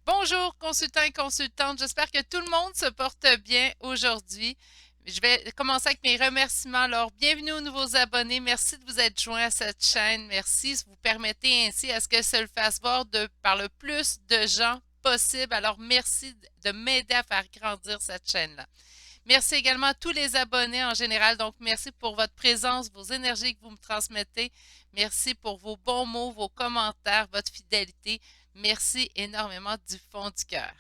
Bonjour, consultants et consultantes. J'espère que tout le monde se porte bien aujourd'hui. Je vais commencer avec mes remerciements. Alors, bienvenue aux nouveaux abonnés. Merci de vous être joints à cette chaîne. Merci. Vous permettez ainsi à ce que ça le fasse voir par le plus de gens possible. Alors, merci de m'aider à faire grandir cette chaîne-là. Merci également à tous les abonnés en général. Donc, merci pour votre présence, vos énergies que vous me transmettez. Merci pour vos bons mots, vos commentaires, votre fidélité. Merci énormément du fond du cœur.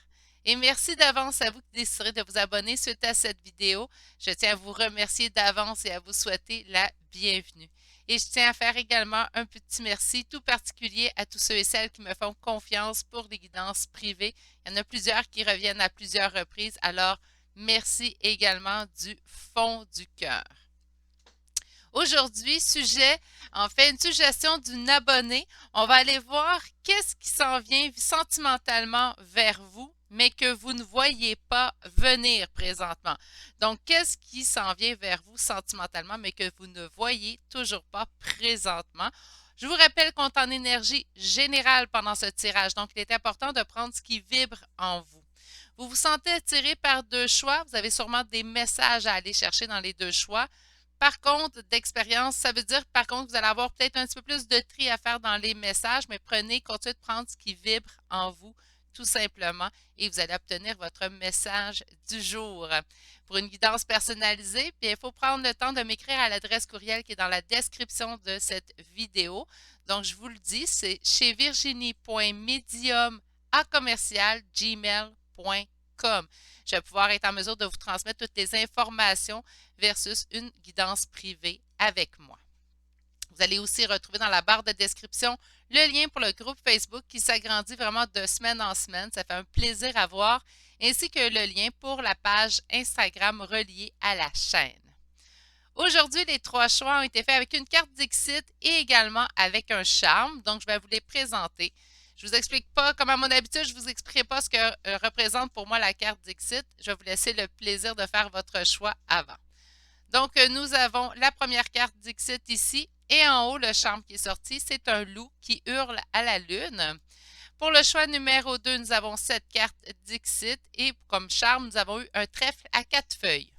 Et merci d'avance à vous qui déciderez de vous abonner suite à cette vidéo. Je tiens à vous remercier d'avance et à vous souhaiter la bienvenue. Et je tiens à faire également un petit merci tout particulier à tous ceux et celles qui me font confiance pour les guidances privées. Il y en a plusieurs qui reviennent à plusieurs reprises. Alors, merci également du fond du cœur. Aujourd'hui, une suggestion d'une abonnée. On va aller voir qu'est-ce qui s'en vient sentimentalement vers vous, mais que vous ne voyez pas venir présentement. Donc, qu'est-ce qui s'en vient vers vous sentimentalement, mais que vous ne voyez toujours pas présentement? Je vous rappelle qu'on est en énergie générale pendant ce tirage, donc il est important de prendre ce qui vibre en vous. Vous vous sentez attiré par deux choix, vous avez sûrement des messages à aller chercher dans les deux choix. Par contre, d'expérience, ça veut dire par contre que vous allez avoir peut-être un petit peu plus de tri à faire dans les messages, mais continuez de prendre ce qui vibre en vous, tout simplement, et vous allez obtenir votre message du jour. Pour une guidance personnalisée, bien, il faut prendre le temps de m'écrire à l'adresse courriel qui est dans la description de cette vidéo. Donc, je vous le dis, c'est chez virginie.medium@gmail.com. Je vais pouvoir être en mesure de vous transmettre toutes les informations versus une guidance privée avec moi. Vous allez aussi retrouver dans la barre de description le lien pour le groupe Facebook qui s'agrandit vraiment de semaine en semaine. Ça fait un plaisir à voir, ainsi que le lien pour la page Instagram reliée à la chaîne. Aujourd'hui, les trois choix ont été faits avec une carte Dixit et également avec un charme. Donc, je vais vous les présenter. Je ne vous explique pas, comme à mon habitude, je ne vous expliquerai pas ce que représente pour moi la carte Dixit. Je vais vous laisser le plaisir de faire votre choix avant. Donc, nous avons la première carte Dixit ici et en haut, le charme qui est sorti, c'est un loup qui hurle à la lune. Pour le choix numéro 2, nous avons cette carte Dixit et comme charme, nous avons eu un trèfle à 4 feuilles.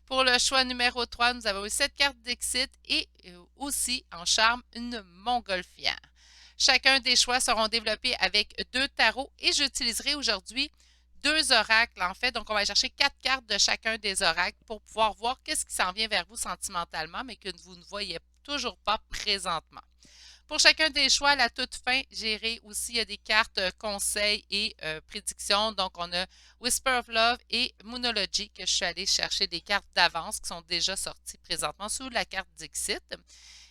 Pour le choix numéro 3, nous avons eu cette carte Dixit et aussi en charme une montgolfière. Chacun des choix seront développés avec deux tarots et j'utiliserai aujourd'hui deux oracles en fait. Donc, on va chercher 4 cartes de chacun des oracles pour pouvoir voir qu'est-ce qui s'en vient vers vous sentimentalement, mais que vous ne voyez toujours pas présentement. Pour chacun des choix, à la toute fin, j'irai aussi, il y a des cartes conseils et prédictions. Donc, on a Whisper of Love et Moonology que je suis allée chercher des cartes d'avance qui sont déjà sorties présentement sous la carte Dixit.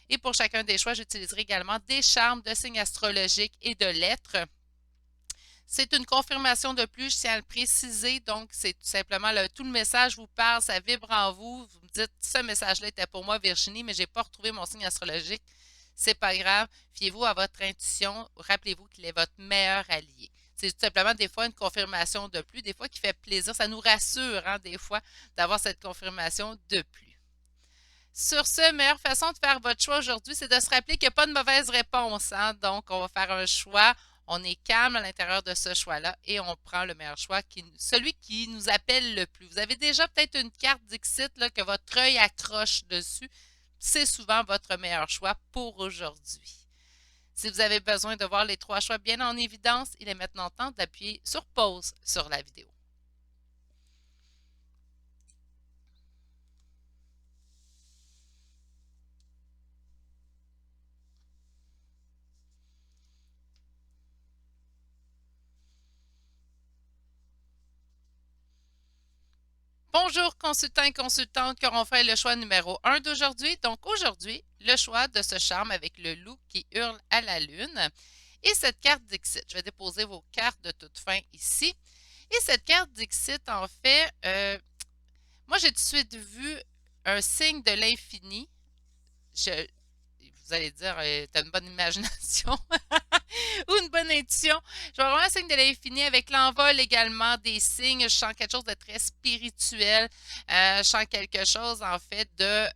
Et pour chacun des choix, j'utiliserai également des charmes de signes astrologiques et de lettres. C'est une confirmation de plus, je tiens à le préciser. Donc, c'est tout simplement tout le message vous parle, ça vibre en vous. Vous me dites, ce message-là était pour moi, Virginie, mais je n'ai pas retrouvé mon signe astrologique. C'est pas grave. Fiez-vous à votre intuition. Rappelez-vous qu'il est votre meilleur allié. C'est tout simplement des fois une confirmation de plus, des fois qui fait plaisir. Ça nous rassure, hein, des fois, d'avoir cette confirmation de plus. Sur ce, meilleure façon de faire votre choix aujourd'hui, c'est de se rappeler qu'il n'y a pas de mauvaise réponse, hein. Donc, on va faire un choix. On est calme à l'intérieur de ce choix-là et on prend le meilleur choix, celui qui nous appelle le plus. Vous avez déjà peut-être une carte Dixit là, que votre œil accroche dessus. C'est souvent votre meilleur choix pour aujourd'hui. Si vous avez besoin de voir les trois choix bien en évidence, il est maintenant temps d'appuyer sur pause sur la vidéo. Bonjour consultants et consultantes qui auront fait le choix numéro 1 d'aujourd'hui. Donc aujourd'hui, le choix de ce charme avec le loup qui hurle à la lune et cette carte Dixit. Je vais déposer vos cartes de toute fin ici. Et cette carte Dixit, en fait, moi j'ai tout de suite vu un signe de l'infini. Vous allez dire, tu as une bonne imagination ou une bonne intuition. Je vois vraiment un signe de l'infini avec l'envol également des signes. Je sens quelque chose de très spirituel. Je sens quelque chose, en fait, de...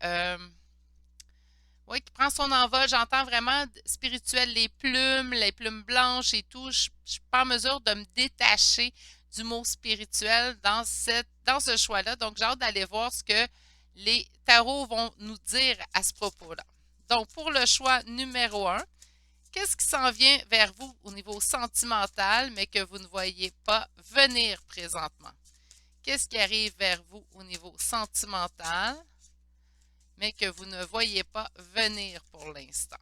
Oui, qui prend son envol. J'entends vraiment spirituel, les plumes blanches et tout. Je ne suis pas en mesure de me détacher du mot spirituel dans ce choix-là. Donc, j'ai hâte d'aller voir ce que les tarots vont nous dire à ce propos-là. Donc, pour le choix numéro 1, qu'est-ce qui s'en vient vers vous au niveau sentimental, mais que vous ne voyez pas venir présentement? Qu'est-ce qui arrive vers vous au niveau sentimental, mais que vous ne voyez pas venir pour l'instant?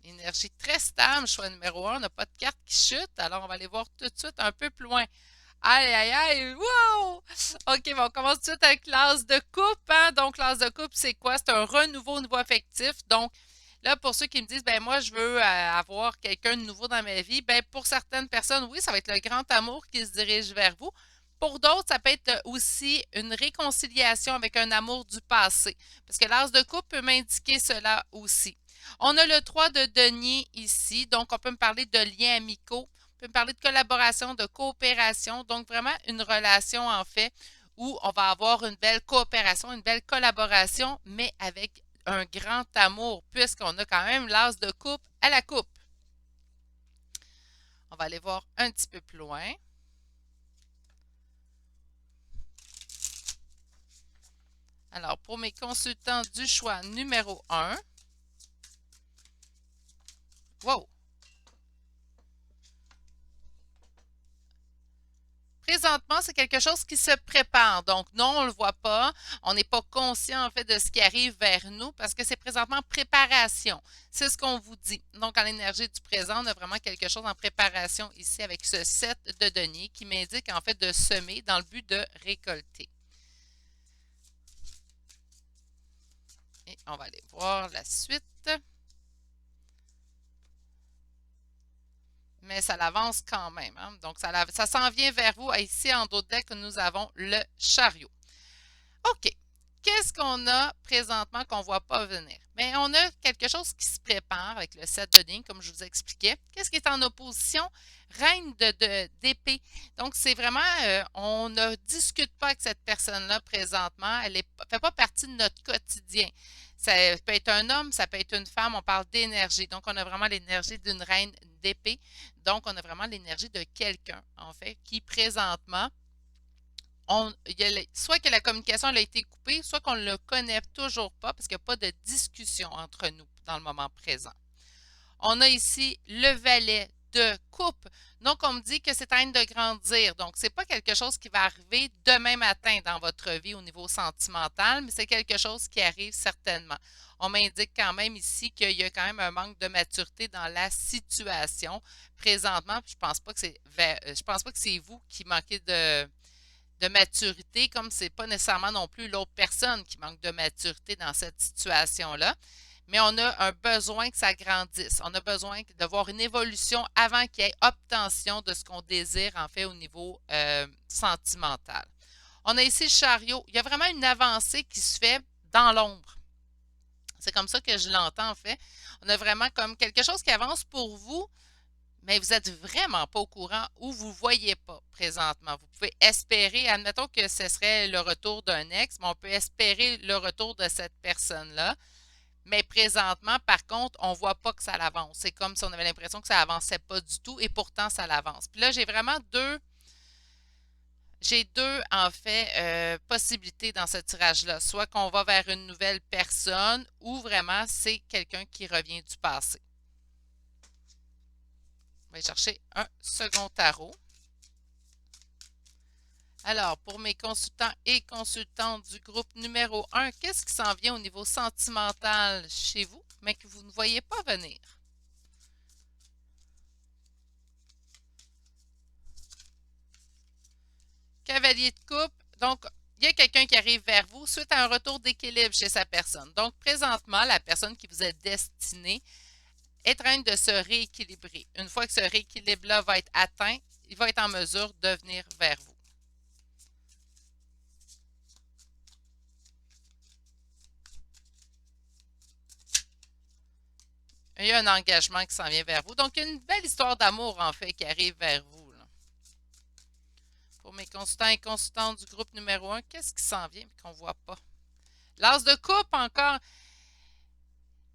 Énergie très stable, choix numéro 1, on n'a pas de carte qui chute, alors on va aller voir tout de suite un peu plus loin. Aïe, aïe, aïe, wow! OK, bon, on commence tout de suite avec l'as de coupe, hein? Donc, l'as de coupe, c'est quoi? C'est un renouveau au niveau affectif. Donc, là, pour ceux qui me disent, ben moi, je veux avoir quelqu'un de nouveau dans ma vie, ben pour certaines personnes, oui, ça va être le grand amour qui se dirige vers vous. Pour d'autres, ça peut être aussi une réconciliation avec un amour du passé. Parce que l'as de coupe peut m'indiquer cela aussi. On a le 3 de denier ici, donc on peut me parler de liens amicaux, on peut me parler de collaboration, de coopération, donc vraiment une relation en fait où on va avoir une belle coopération, une belle collaboration, mais avec un grand amour, puisqu'on a quand même l'as de coupe à la coupe. On va aller voir un petit peu plus loin. Alors, pour mes consultants du choix numéro 1, wow! Présentement, c'est quelque chose qui se prépare. Donc, non, on ne le voit pas. On n'est pas conscient, en fait, de ce qui arrive vers nous parce que c'est présentement préparation. C'est ce qu'on vous dit. Donc, en l'énergie du présent, on a vraiment quelque chose en préparation ici avec ce 7 de denier qui m'indique, en fait, de semer dans le but de récolter. Et on va aller voir la suite. Mais ça l'avance quand même, hein? Donc, ça s'en vient vers vous. Ici, en dos de deck, nous avons le chariot. OK. Qu'est-ce qu'on a présentement qu'on ne voit pas venir? Bien, on a quelque chose qui se prépare avec le 7 de denier, comme je vous expliquais. Qu'est-ce qui est en opposition? Reine d'épée. Donc, c'est vraiment, on ne discute pas avec cette personne-là présentement. Elle ne fait pas partie de notre quotidien. Ça peut être un homme, ça peut être une femme. On parle d'énergie. Donc, on a vraiment l'énergie d'une reine d'épée. Donc, on a vraiment l'énergie de quelqu'un, en fait, qui présentement soit que la communication elle a été coupée, soit qu'on ne le connaît toujours pas parce qu'il n'y a pas de discussion entre nous dans le moment présent. On a ici le valet de coupe. Donc, on me dit que c'est en train de grandir. Donc, ce n'est pas quelque chose qui va arriver demain matin dans votre vie au niveau sentimental, mais c'est quelque chose qui arrive certainement. On m'indique quand même ici qu'il y a quand même un manque de maturité dans la situation présentement. Je pense pas que je pense pas que c'est vous qui manquez de maturité, comme c'est pas nécessairement non plus l'autre personne qui manque de maturité dans cette situation-là. Mais on a un besoin que ça grandisse. On a besoin de voir une évolution avant qu'il y ait obtention de ce qu'on désire, en fait, au niveau sentimental. On a ici le chariot. Il y a vraiment une avancée qui se fait dans l'ombre. C'est comme ça que je l'entends, en fait. On a vraiment comme quelque chose qui avance pour vous, mais vous n'êtes vraiment pas au courant ou vous ne voyez pas présentement. Vous pouvez espérer, admettons que ce serait le retour d'un ex, mais on peut espérer le retour de cette personne-là. Mais présentement, par contre, on ne voit pas que ça l'avance. C'est comme si on avait l'impression que ça n'avançait pas du tout et pourtant ça l'avance. Puis là, j'ai deux, en fait, possibilités dans ce tirage-là. Soit qu'on va vers une nouvelle personne ou vraiment c'est quelqu'un qui revient du passé. On va chercher un second tarot. Alors, pour mes consultants et consultantes du groupe numéro 1, qu'est-ce qui s'en vient au niveau sentimental chez vous, mais que vous ne voyez pas venir? Cavalier de coupe. Donc, il y a quelqu'un qui arrive vers vous suite à un retour d'équilibre chez sa personne. Donc, présentement, la personne qui vous est destinée est en train de se rééquilibrer. Une fois que ce rééquilibre-là va être atteint, il va être en mesure de venir vers vous. Il y a un engagement qui s'en vient vers vous. Donc, il y a une belle histoire d'amour, en fait, qui arrive vers vous, là. Pour mes consultants et consultantes du groupe numéro 1, qu'est-ce qui s'en vient et qu'on ne voit pas? L'as de coupe encore.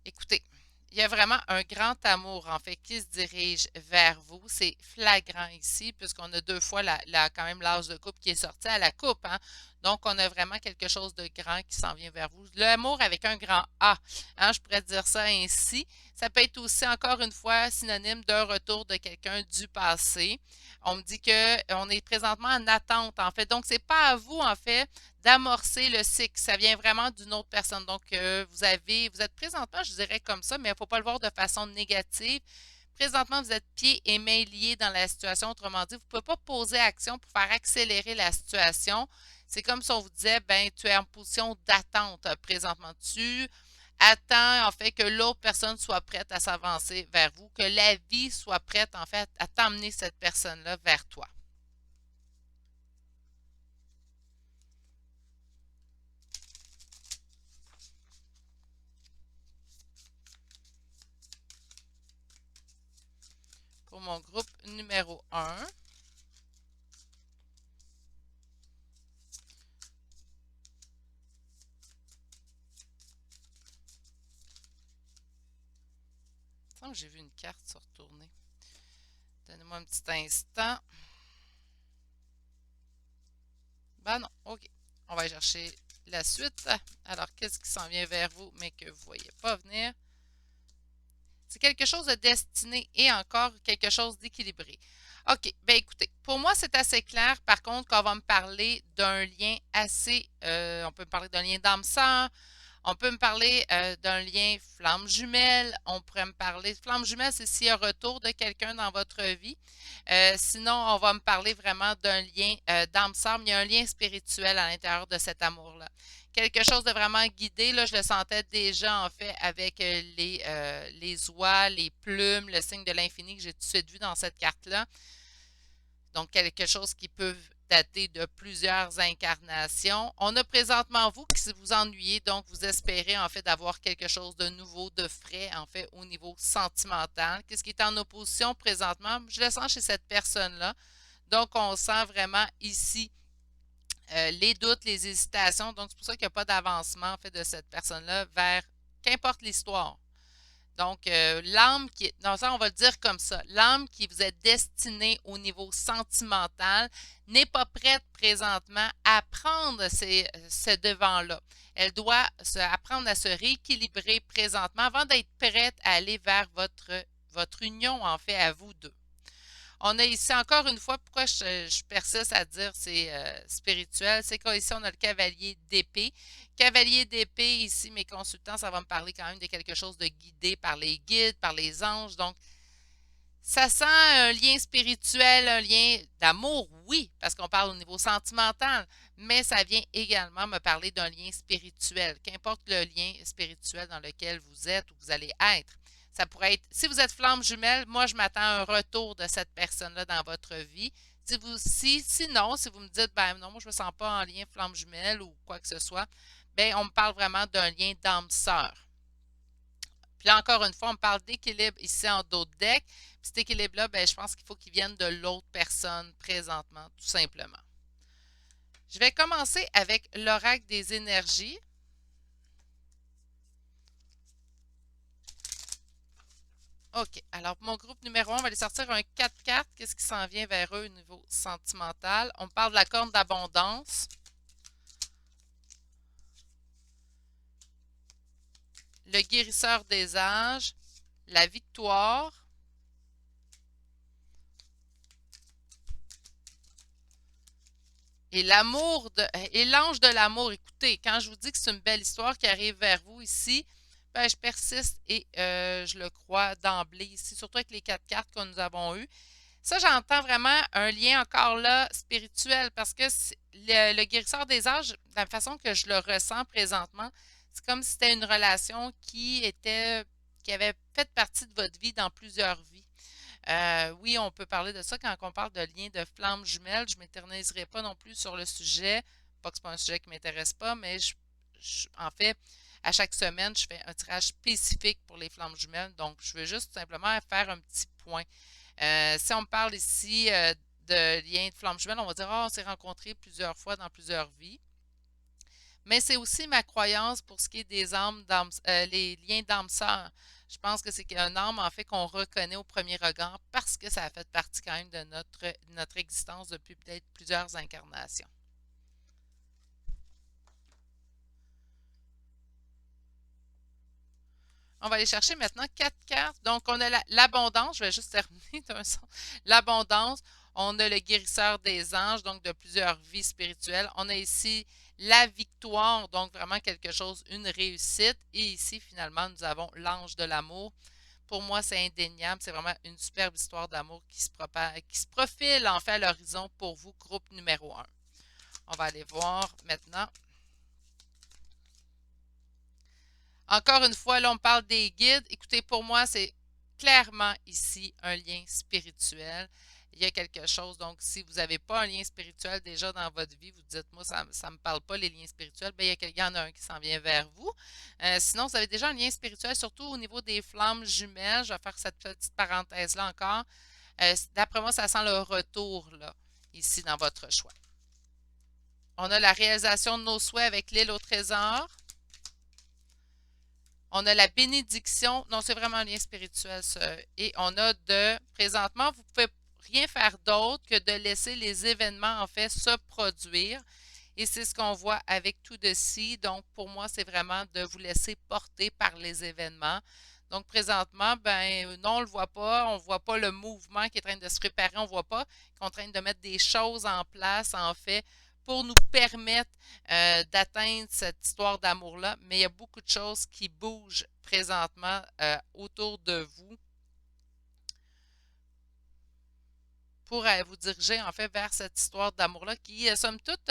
Écoutez, il y a vraiment un grand amour, en fait, qui se dirige vers vous. C'est flagrant ici, puisqu'on a deux fois quand même l'âge de coupe qui est sorti à la coupe, hein. Donc, on a vraiment quelque chose de grand qui s'en vient vers vous. L'amour avec un grand A, hein, je pourrais dire ça ainsi. Ça peut être aussi, encore une fois, synonyme d'un retour de quelqu'un du passé. On me dit qu'on est présentement en attente, en fait. Donc, c'est pas à vous, en fait, d'amorcer le cycle. Ça vient vraiment d'une autre personne. Donc, vous êtes présentement, je dirais comme ça, mais il ne faut pas le voir de façon négative. Présentement, vous êtes pieds et mains liés dans la situation. Autrement dit, vous ne pouvez pas poser action pour faire accélérer la situation. C'est comme si on vous disait, ben, tu es en position d'attente présentement. Tu attends, en fait, que l'autre personne soit prête à s'avancer vers vous, que la vie soit prête, en fait, à t'emmener cette personne-là vers toi. Pour mon groupe numéro 1. Il me semble que j'ai vu une carte se retourner. Donnez-moi un petit instant. Ben non, ok. On va aller chercher la suite. Alors, qu'est-ce qui s'en vient vers vous, mais que vous ne voyez pas venir? C'est quelque chose de destiné et encore quelque chose d'équilibré. OK, ben écoutez, pour moi, c'est assez clair, par contre, qu'on va me parler d'un lien assez... on peut me parler d'un lien d'âme-sœur, on peut me parler d'un lien flamme jumelle. On pourrait me parler... Flamme jumelle, c'est s'il y a un retour de quelqu'un dans votre vie. Sinon, on va me parler vraiment d'un lien d'âme sœur, mais il y a un lien spirituel à l'intérieur de cet amour-là. Quelque chose de vraiment guidé, là, je le sentais déjà en fait avec les oies, les plumes, le signe de l'infini que j'ai tout de suite vu dans cette carte-là. Donc, quelque chose qui peut dater de plusieurs incarnations. On a présentement vous qui vous ennuyez, donc vous espérez en fait d'avoir quelque chose de nouveau, de frais en fait au niveau sentimental. Qu'est-ce qui est en opposition présentement? Je le sens chez cette personne-là. Donc, on sent vraiment ici les doutes, les hésitations. Donc, c'est pour ça qu'il n'y a pas d'avancement en fait de cette personne-là vers qu'importe l'histoire. Donc, l'âme qui est, non, ça, on va le dire comme ça, l'âme qui vous est destinée au niveau sentimental n'est pas prête présentement à prendre ce devant-là. Elle doit apprendre à se rééquilibrer présentement avant d'être prête à aller vers votre union, en fait, à vous deux. On a ici encore une fois, pourquoi je persiste à dire c'est spirituel, c'est qu'ici on a le cavalier d'épée. Cavalier d'épée, ici mes consultants, ça va me parler quand même de quelque chose de guidé par les guides, par les anges. Donc, ça sent un lien spirituel, un lien d'amour, oui, parce qu'on parle au niveau sentimental, mais ça vient également me parler d'un lien spirituel, qu'importe le lien spirituel dans lequel vous êtes ou vous allez être. Ça pourrait être, si vous êtes flamme jumelle, moi je m'attends à un retour de cette personne-là dans votre vie. Sinon, si vous me dites, ben non, moi je ne me sens pas en lien flamme jumelle ou quoi que ce soit, ben on me parle vraiment d'un lien d'âme-sœur. Puis là, encore une fois, on parle d'équilibre ici en dos de deck. Puis cet équilibre-là, ben, je pense qu'il faut qu'il vienne de l'autre personne présentement, tout simplement. Je vais commencer avec l'oracle des énergies. OK. Alors, pour mon groupe numéro 1, on va aller sortir un 4 cartes. Qu'est-ce qui s'en vient vers eux au niveau sentimental? On parle de la corne d'abondance. Le guérisseur des âges. La victoire. Et l'ange de l'amour, écoutez, quand je vous dis que c'est une belle histoire qui arrive vers vous ici, ben, je persiste et je le crois d'emblée ici, surtout avec les 4 cartes que nous avons eues. Ça, j'entends vraiment un lien encore là spirituel parce que le guérisseur des âges, la façon que je le ressens présentement, c'est comme si c'était une relation qui avait fait partie de votre vie dans plusieurs vies. Oui, on peut parler de ça quand on parle de lien de flamme jumelle. Je ne m'éterniserai pas non plus sur le sujet. Pas que ce n'est pas un sujet qui ne m'intéresse pas, mais en fait, à chaque semaine, je fais un tirage spécifique pour les flammes jumelles. Donc, je veux juste tout simplement faire un petit point. Si on me parle ici de lien de flamme jumelle, on va dire, ah, on s'est rencontrés plusieurs fois dans plusieurs vies. Mais c'est aussi ma croyance pour ce qui est des les liens d'âme sœur. Je pense que c'est un âme, en fait, qu'on reconnaît au premier regard parce que ça a fait partie quand même de notre existence depuis peut-être plusieurs incarnations. On va aller chercher maintenant 4 cartes. Donc, on a l'abondance. Je vais juste terminer d'un sens. L'abondance. On a le guérisseur des anges, donc de plusieurs vies spirituelles. On a ici la victoire, donc vraiment quelque chose, une réussite. Et ici, finalement, nous avons l'ange de l'amour. Pour moi, c'est indéniable. C'est vraiment une superbe histoire d'amour qui se profile en fait à l'horizon pour vous, groupe numéro 1. On va aller voir maintenant. Encore une fois, là, on parle des guides. Écoutez, pour moi, c'est clairement ici un lien spirituel. Il y a quelque chose, donc si vous n'avez pas un lien spirituel déjà dans votre vie, vous dites, moi, ça ne me parle pas les liens spirituels, bien, il y en a un qui s'en vient vers vous. Sinon, vous avez déjà un lien spirituel, surtout au niveau des flammes jumelles. Je vais faire cette petite parenthèse-là encore. D'après moi, ça sent le retour, là, ici, dans votre choix. On a la réalisation de nos souhaits avec l'île au trésor. On a la bénédiction. Non, c'est vraiment un lien spirituel, ça. Et on a présentement, vous ne pouvez rien faire d'autre que de laisser les événements, en fait, se produire. Et c'est ce qu'on voit avec tout de ci. Donc, pour moi, c'est vraiment de vous laisser porter par les événements. Donc, présentement, ben non, on ne le voit pas. On ne voit pas le mouvement qui est en train de se préparer. On ne voit pas qu'on est en train de mettre des choses en place, en fait, pour nous permettre d'atteindre cette histoire d'amour-là. Mais il y a beaucoup de choses qui bougent présentement autour de vous pour vous diriger, en fait, vers cette histoire d'amour-là qui, somme toute,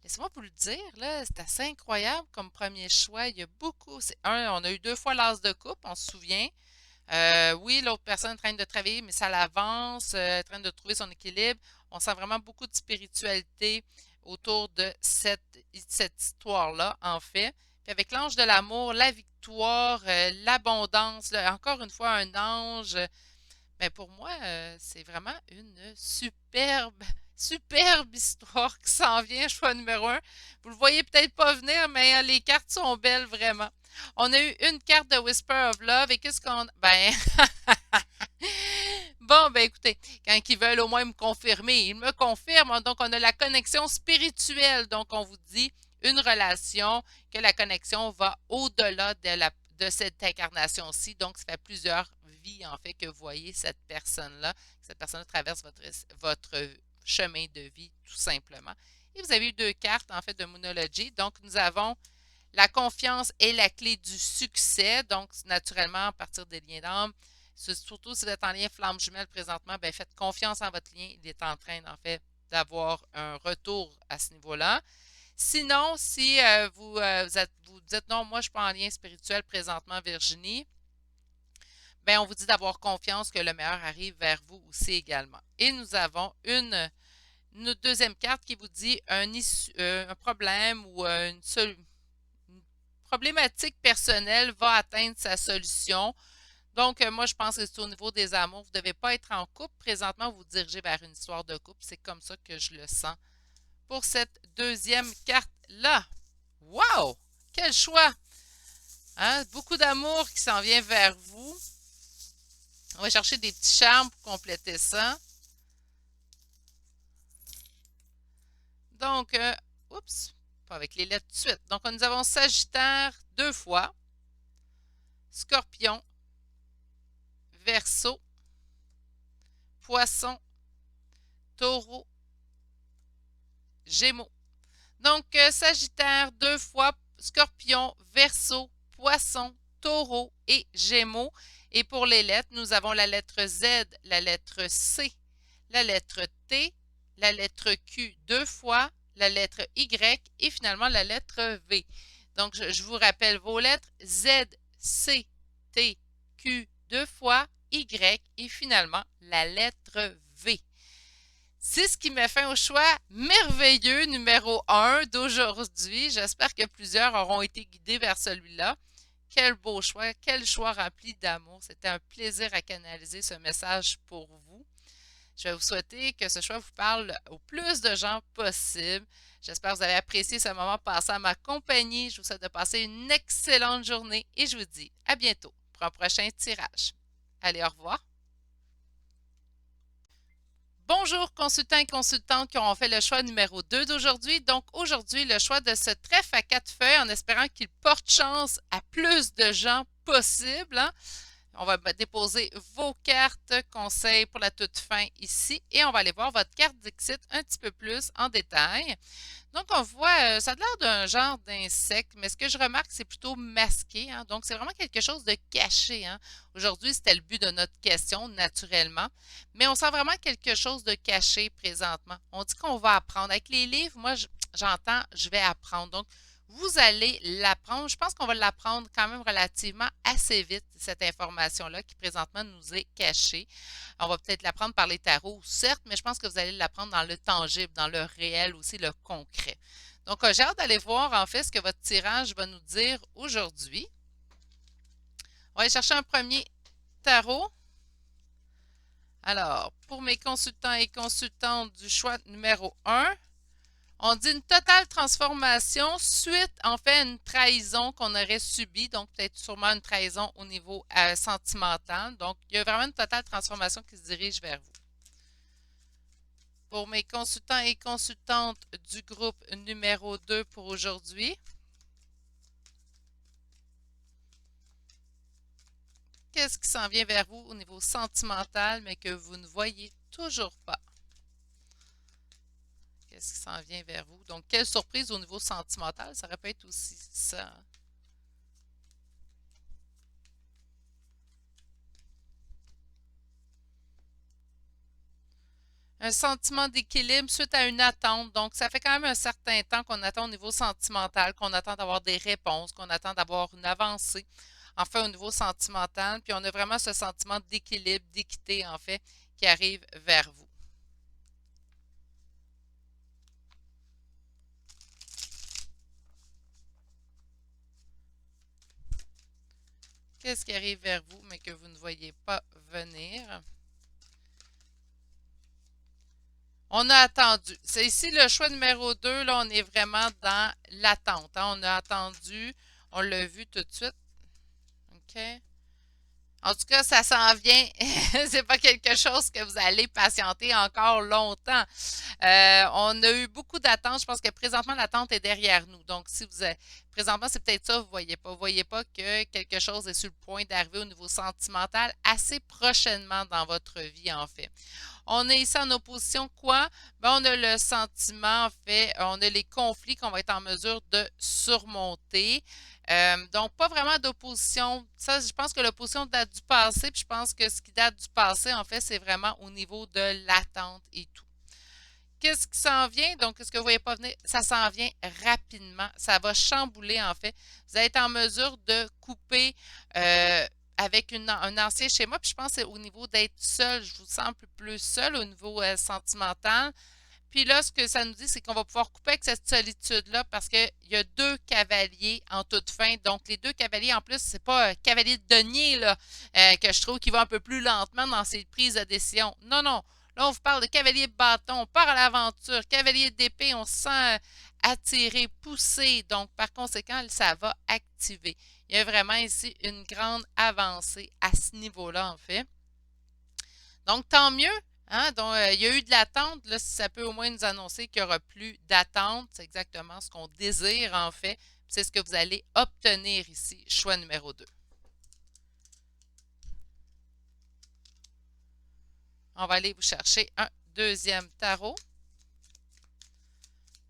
laissez-moi vous le dire, là, c'est assez incroyable comme premier choix. Il y a beaucoup. On a eu 2 fois l'as de coupe, on se souvient. Oui, l'autre personne est en train de travailler, mais ça l'avance, en train de trouver son équilibre. On sent vraiment beaucoup de spiritualité autour de cette histoire-là, en fait. Puis avec l'ange de l'amour, la victoire, l'abondance, encore une fois, un ange. Ben pour moi, c'est vraiment une superbe, superbe histoire qui s'en vient, choix numéro 1. Vous le voyez peut-être pas venir, mais les cartes sont belles vraiment. On a eu une carte de Whisper of Love et qu'est-ce qu'on... Ben, bon, ben écoutez, quand ils veulent au moins me confirmer, ils me confirment. Donc, on a la connexion spirituelle. Donc, on vous dit une relation, que la connexion va au-delà de cette incarnation-ci. Donc, ça fait plusieurs vies, en fait, que vous voyez cette personne-là. Cette personne-là traverse votre chemin de vie, tout simplement. Et vous avez eu 2 cartes, en fait, de Moonology. Donc, nous avons la confiance est la clé du succès. Donc, naturellement, à partir des liens d'âme, surtout si vous êtes en lien flamme jumelle présentement, bien, faites confiance en votre lien. Il est en train, en fait, d'avoir un retour à ce niveau-là. Sinon, si vous dites non, moi, je ne suis pas en lien spirituel présentement, Virginie, bien, on vous dit d'avoir confiance que le meilleur arrive vers vous aussi également. Et nous avons une deuxième carte qui vous dit un problème ou une problématique personnelle va atteindre sa solution. Donc, moi, je pense que c'est au niveau des amours. Vous ne devez pas être en couple. Présentement, vous vous dirigez vers une histoire de couple. C'est comme ça que je le sens pour cette deuxième carte-là. Wow! Quel choix! Hein? Beaucoup d'amour qui s'en vient vers vous. On va chercher des petits charmes pour compléter ça. Donc, oups, pas avec les lettres tout de suite. Donc, nous avons Sagittaire 2 fois, Scorpion, Verseau, Poisson, Taureau, Gémeaux. Donc, Sagittaire 2 fois, Scorpion, Verseau, Poisson, Taureau et Gémeaux. Et pour les lettres, nous avons la lettre Z, la lettre C, la lettre T, la lettre Q 2 fois, la lettre Y et finalement la lettre V. Donc, je vous rappelle vos lettres Z, C, T, Q 2 fois, Y et finalement la lettre V. C'est ce qui met fin au choix merveilleux numéro 1 d'aujourd'hui. J'espère que plusieurs auront été guidés vers celui-là. Quel beau choix, quel choix rempli d'amour. C'était un plaisir à canaliser ce message pour vous. Je vais vous souhaiter que ce choix vous parle au plus de gens possible. J'espère que vous avez apprécié ce moment passé à ma compagnie. Je vous souhaite de passer une excellente journée et je vous dis à bientôt pour un prochain tirage. Allez, au revoir. Bonjour consultants et consultantes qui auront fait le choix numéro 2 d'aujourd'hui. Donc aujourd'hui, le choix de ce trèfle à 4 feuilles en espérant qu'il porte chance à plus de gens possible, hein. On va déposer vos cartes conseils pour la toute fin ici et on va aller voir votre carte Dixit un petit peu plus en détail. Donc, on voit, ça a l'air d'un genre d'insecte, mais ce que je remarque, c'est plutôt masqué, hein. Donc, c'est vraiment quelque chose de caché, hein. Aujourd'hui, c'était le but de notre question, naturellement. Mais on sent vraiment quelque chose de caché présentement. On dit qu'on va apprendre. Avec les livres, moi, j'entends, je vais apprendre. Donc, vous allez l'apprendre. Je pense qu'on va l'apprendre quand même relativement assez vite, cette information-là qui présentement nous est cachée. On va peut-être l'apprendre par les tarots, certes, mais je pense que vous allez l'apprendre dans le tangible, dans le réel aussi, le concret. Donc, j'ai hâte d'aller voir en fait ce que votre tirage va nous dire aujourd'hui. On va aller chercher un premier tarot. Alors, pour mes consultants et consultantes du choix numéro 1, on dit une totale transformation suite, en fait, à une trahison qu'on aurait subie, donc peut-être sûrement une trahison au niveau sentimental. Donc, il y a vraiment une totale transformation qui se dirige vers vous. Pour mes consultants et consultantes du groupe numéro 2 pour aujourd'hui, qu'est-ce qui s'en vient vers vous au niveau sentimental, mais que vous ne voyez toujours pas? Qu'est-ce qui s'en vient vers vous? Donc, quelle surprise au niveau sentimental? Ça aurait pu être aussi ça. Un sentiment d'équilibre suite à une attente. Donc, ça fait quand même un certain temps qu'on attend au niveau sentimental, qu'on attend d'avoir des réponses, qu'on attend d'avoir une avancée, enfin, au niveau sentimental. Puis, on a vraiment ce sentiment d'équilibre, d'équité, en fait, qui arrive vers vous. Qu'est-ce qui arrive vers vous, mais que vous ne voyez pas venir? On a attendu. C'est ici le choix numéro 2. Là, on est vraiment dans l'attente, hein. On a attendu. On l'a vu tout de suite. OK. En tout cas, ça s'en vient. C'est pas quelque chose que vous allez patienter encore longtemps. On a eu beaucoup d'attentes. Je pense que présentement, l'attente est derrière nous. Donc, si vous êtes, présentement, c'est peut-être ça, vous voyez pas. Vous voyez pas que quelque chose est sur le point d'arriver au niveau sentimental assez prochainement dans votre vie, en fait. On est ici en opposition quoi? Ben, on a le sentiment, en fait, on a les conflits qu'on va être en mesure de surmonter. Donc, pas vraiment d'opposition. Ça, je pense que l'opposition date du passé, puis je pense que ce qui date du passé, en fait, c'est vraiment au niveau de l'attente et tout. Qu'est-ce qui s'en vient? Donc, ce que vous ne voyez pas venir, ça s'en vient rapidement. Ça va chambouler, en fait. Vous allez être en mesure de couper avec un ancien schéma. Puis je pense que c'est au niveau d'être seul. Je vous sens un peu plus seul au niveau sentimental. Puis là, ce que ça nous dit, c'est qu'on va pouvoir couper avec cette solitude-là parce qu'il y a deux cavaliers en toute fin. Donc, les deux cavaliers, en plus, c'est pas un cavalier de denier là, que je trouve qui va un peu plus lentement dans ses prises de décision. Non, non. Là, on vous parle de cavalier de bâton. On part à l'aventure. Cavalier d'épée, on se sent attiré, poussé. Donc, par conséquent, ça va activer. Il y a vraiment ici une grande avancée à ce niveau-là, en fait. Donc, tant mieux. Hein? Donc, il y a eu de l'attente. Là, si ça peut au moins nous annoncer qu'il n'y aura plus d'attente, c'est exactement ce qu'on désire en fait. C'est ce que vous allez obtenir ici, choix numéro 2. On va aller vous chercher un deuxième tarot.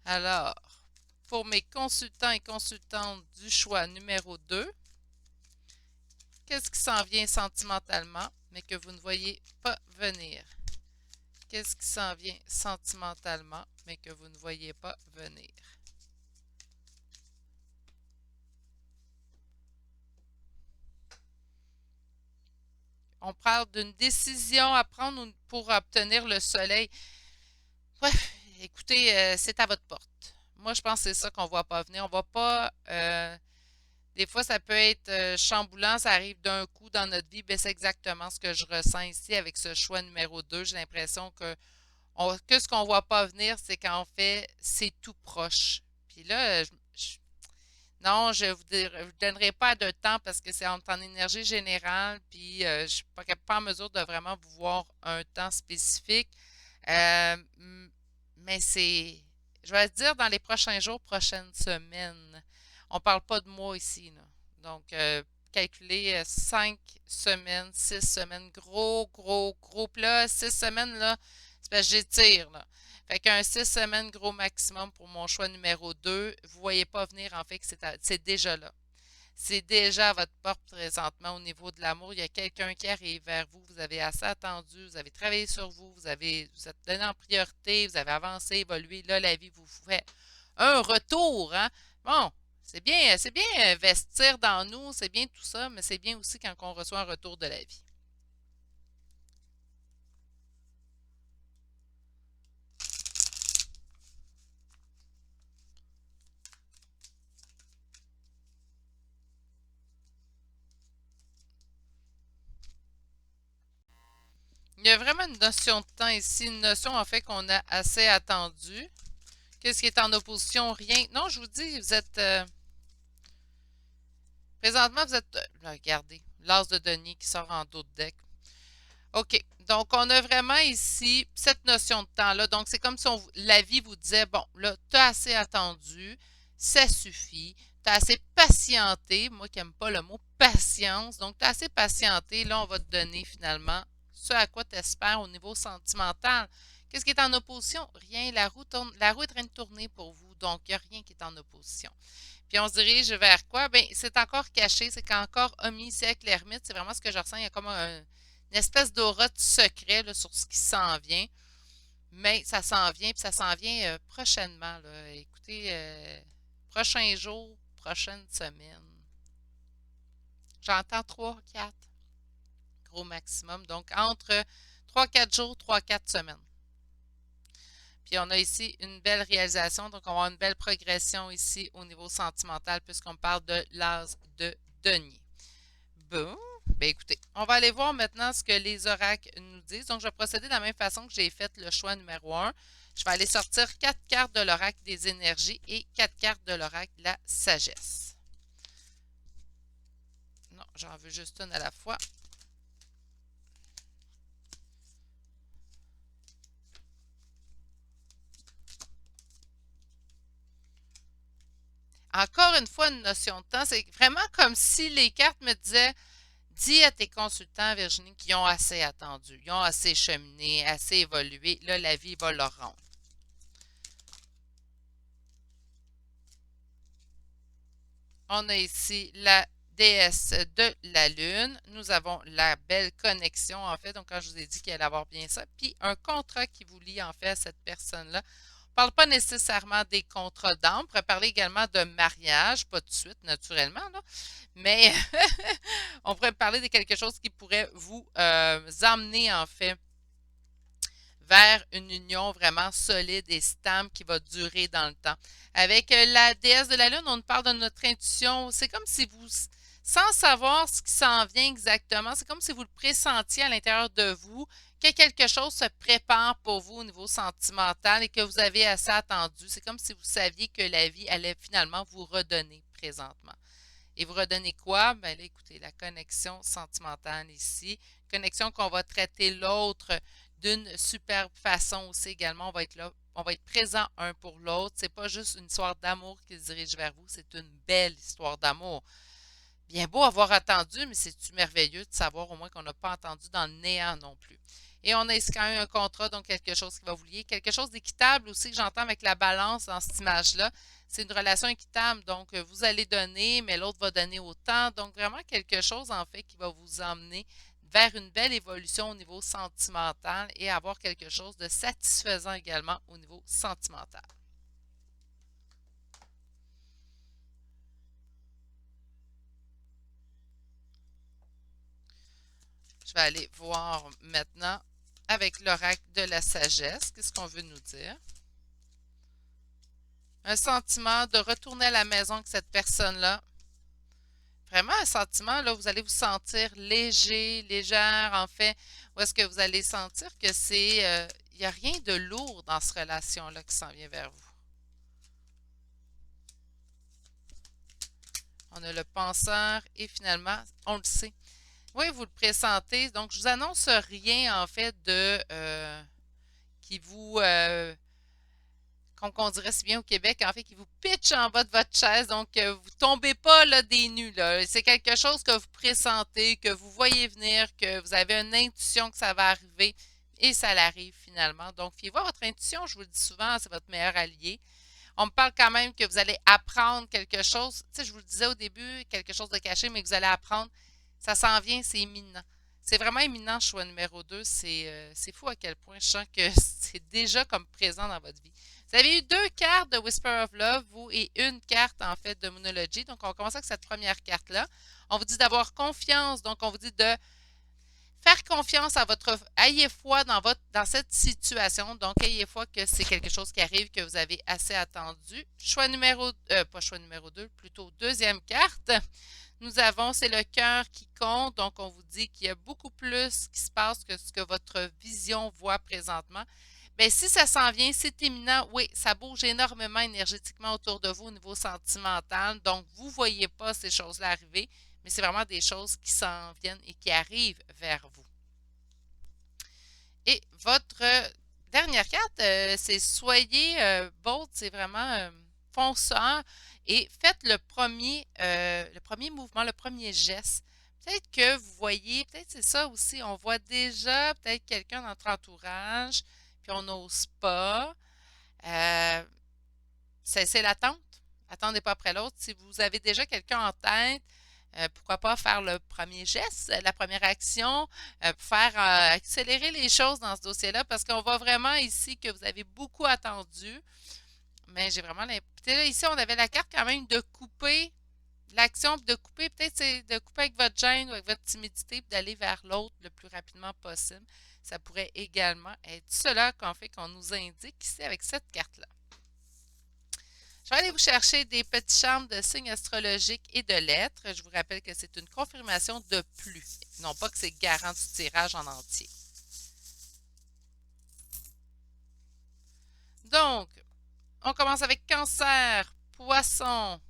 Alors, pour mes consultants et consultantes du choix numéro 2, qu'est-ce qui s'en vient sentimentalement, mais que vous ne voyez pas venir? Qu'est-ce qui s'en vient sentimentalement, mais que vous ne voyez pas venir? On parle d'une décision à prendre pour obtenir le soleil. Ouais, écoutez, c'est à votre porte. Moi, je pense que c'est ça qu'on ne voit pas venir. On ne voit pas Des fois, ça peut être chamboulant, ça arrive d'un coup dans notre vie. Ben, c'est exactement ce que je ressens ici avec ce choix numéro 2. J'ai l'impression que ce qu'on voit pas venir, c'est qu'en fait, c'est tout proche. Puis là, non, je vous donnerai pas de temps parce que c'est en énergie générale, puis je suis pas en mesure de vraiment vous voir un temps spécifique. Mais je vais dire dans les prochains jours, prochaines semaines. On parle pas de mois ici, là. Donc, calculez 5 semaines, 6 semaines, gros, gros, gros. Puis là, 6 semaines, là, c'est parce que j'étire, là. Fait qu'un 6 semaines gros maximum pour mon choix numéro 2. Vous voyez pas venir, en fait, que c'est déjà là. C'est déjà à votre porte présentement au niveau de l'amour. Il y a quelqu'un qui arrive vers vous. Vous avez assez attendu. Vous avez travaillé sur vous. Vous êtes donné en priorité. Vous avez avancé, évolué. Là, la vie vous fait un retour, hein? Bon, c'est bien investir dans nous. C'est bien tout ça, mais c'est bien aussi quand on reçoit un retour de la vie. Il y a vraiment une notion de temps ici, une notion en fait qu'on a assez attendu. Qu'est-ce qui est en opposition? Rien. Non, je vous dis, vous êtes présentement, vous êtes. Là, regardez, l'as de denier qui sort en dos de deck. OK. Donc, on a vraiment ici cette notion de temps-là. Donc, c'est comme si la vie vous disait, bon, là, tu as assez attendu, ça suffit, tu as assez patienté. Moi qui n'aime pas le mot patience. Donc, tu as assez patienté. Là, on va te donner finalement ce à quoi tu espères au niveau sentimental. Qu'est-ce qui est en opposition? Rien. La roue tourne, la roue est en train de tourner pour vous. Donc, il n'y a rien qui est en opposition. Puis on se dirige vers quoi? Bien, c'est encore caché, c'est encore omis ici avec l'ermite. C'est vraiment ce que je ressens. Il y a comme une espèce d'aura de secret là, sur ce qui s'en vient. Mais ça s'en vient, puis ça s'en vient prochainement. Là. Écoutez, prochains jours, prochaine semaine. J'entends 3, 4, gros maximum. Donc, entre 3, 4 jours, 3, 4 semaines. Puis on a ici une belle réalisation, donc on va avoir une belle progression ici au niveau sentimental puisqu'on parle de l'as de denier. Bon, ben écoutez, on va aller voir maintenant ce que les oracles nous disent. Donc je vais procéder de la même façon que j'ai fait le choix numéro 1. Je vais aller sortir 4 cartes de l'oracle des énergies et 4 cartes de l'oracle de la sagesse. Non, j'en veux juste une à la fois. Encore une fois, une notion de temps. C'est vraiment comme si les cartes me disaient, dis à tes consultants, Virginie, qu'ils ont assez attendu, ils ont assez cheminé, assez évolué. Là, la vie va leur rendre. On a ici la déesse de la Lune. Nous avons la belle connexion, en fait. Donc, quand je vous ai dit qu'il allait avoir bien ça. Puis, un contrat qui vous lie, en fait, à cette personne-là. On ne parle pas nécessairement des contrats d'âme. On pourrait parler également de mariage, pas tout de suite, naturellement, là. Mais on pourrait parler de quelque chose qui pourrait vous emmener, en fait, vers une union vraiment solide et stable qui va durer dans le temps. Avec la déesse de la Lune, on parle de notre intuition. C'est comme si vous, sans savoir ce qui s'en vient exactement, c'est comme si vous le pressentiez à l'intérieur de vous, que quelque chose se prépare pour vous au niveau sentimental et que vous avez assez attendu. C'est comme si vous saviez que la vie allait finalement vous redonner présentement. Et vous redonnez quoi? Ben là, écoutez, la connexion sentimentale ici. Connexion qu'on va traiter l'autre d'une superbe façon aussi également. On va être là, on va être présent un pour l'autre. C'est pas juste une histoire d'amour qui se dirige vers vous, c'est une belle histoire d'amour. Bien beau avoir attendu, mais c'est-tu merveilleux de savoir au moins qu'on n'a pas entendu dans le néant non plus. Et on a ici quand même un contrat, donc quelque chose qui va vous lier. Quelque chose d'équitable aussi que j'entends avec la balance dans cette image-là. C'est une relation équitable, donc vous allez donner, mais l'autre va donner autant. Donc vraiment quelque chose en fait qui va vous emmener vers une belle évolution au niveau sentimental et avoir quelque chose de satisfaisant également au niveau sentimental. Je vais aller voir maintenant avec l'oracle de la sagesse, qu'est-ce qu'on veut nous dire? Un sentiment de retourner à la maison avec cette personne-là. vraiment un sentiment, là, vous allez vous sentir léger, légère, en fait, où est-ce que vous allez sentir que il n'y a rien de lourd dans cette relation-là qui s'en vient vers vous. On a le penseur et finalement, on le sait. Oui, vous le pressentez. Donc, je vous annonce rien, en fait, qui vous, comme on dirait si bien au Québec, en fait, qui vous pitch en bas de votre chaise. Donc, vous tombez pas là, des nues, là. C'est quelque chose que vous pressentez, que vous voyez venir, que vous avez une intuition que ça va arriver et ça l'arrive finalement. Donc, fiez-vous à votre intuition, je vous le dis souvent, c'est votre meilleur allié. On me parle quand même que vous allez apprendre quelque chose. Tu sais, je vous le disais au début, quelque chose de caché, mais que vous allez apprendre. Ça s'en vient, c'est imminent. C'est vraiment imminent, choix numéro 2. C'est fou à quel point je sens que c'est déjà comme présent dans votre vie. Vous avez eu 2 cartes de Whisper of Love, vous, et une carte, en fait, de Moonology. Donc, on commence avec cette première carte-là. On vous dit d'avoir confiance. Donc, on vous dit de faire confiance à ayez foi dans cette situation. Donc, ayez foi que c'est quelque chose qui arrive, que vous avez assez attendu. Pas choix numéro 2, plutôt deuxième carte. Nous avons, c'est le cœur qui compte. Donc, on vous dit qu'il y a beaucoup plus qui se passe que ce que votre vision voit présentement. Bien, si ça s'en vient, c'est imminent. Oui, ça bouge énormément énergétiquement autour de vous au niveau sentimental. Donc, vous ne voyez pas ces choses-là arriver, mais c'est vraiment des choses qui s'en viennent et qui arrivent vers vous. Et votre dernière carte, c'est soyez bold, c'est vraiment fonceur et faites le premier mouvement, le premier geste. Peut-être que vous voyez, peut-être c'est ça aussi, on voit déjà peut-être quelqu'un dans notre entourage, puis on n'ose pas. Euh, Cessez l'attente. Attendez pas après l'autre. Si vous avez déjà quelqu'un en tête, pourquoi pas faire le premier geste, la première action, pour faire accélérer les choses dans ce dossier-là, parce qu'on voit vraiment ici que vous avez beaucoup attendu. Mais j'ai vraiment l'impression. Ici, on avait la carte quand même de couper l'action, de couper, peut-être c'est de couper avec votre gêne ou avec votre timidité, puis d'aller vers l'autre le plus rapidement possible. Ça pourrait également être cela qu'on fait qu'on nous indique ici avec cette carte-là. Je vais aller vous chercher des petits charmes de signes astrologiques et de lettres. Je vous rappelle que c'est une confirmation de plus, non pas que c'est garant du tirage en entier. Donc, on commence avec Cancer, Poisson,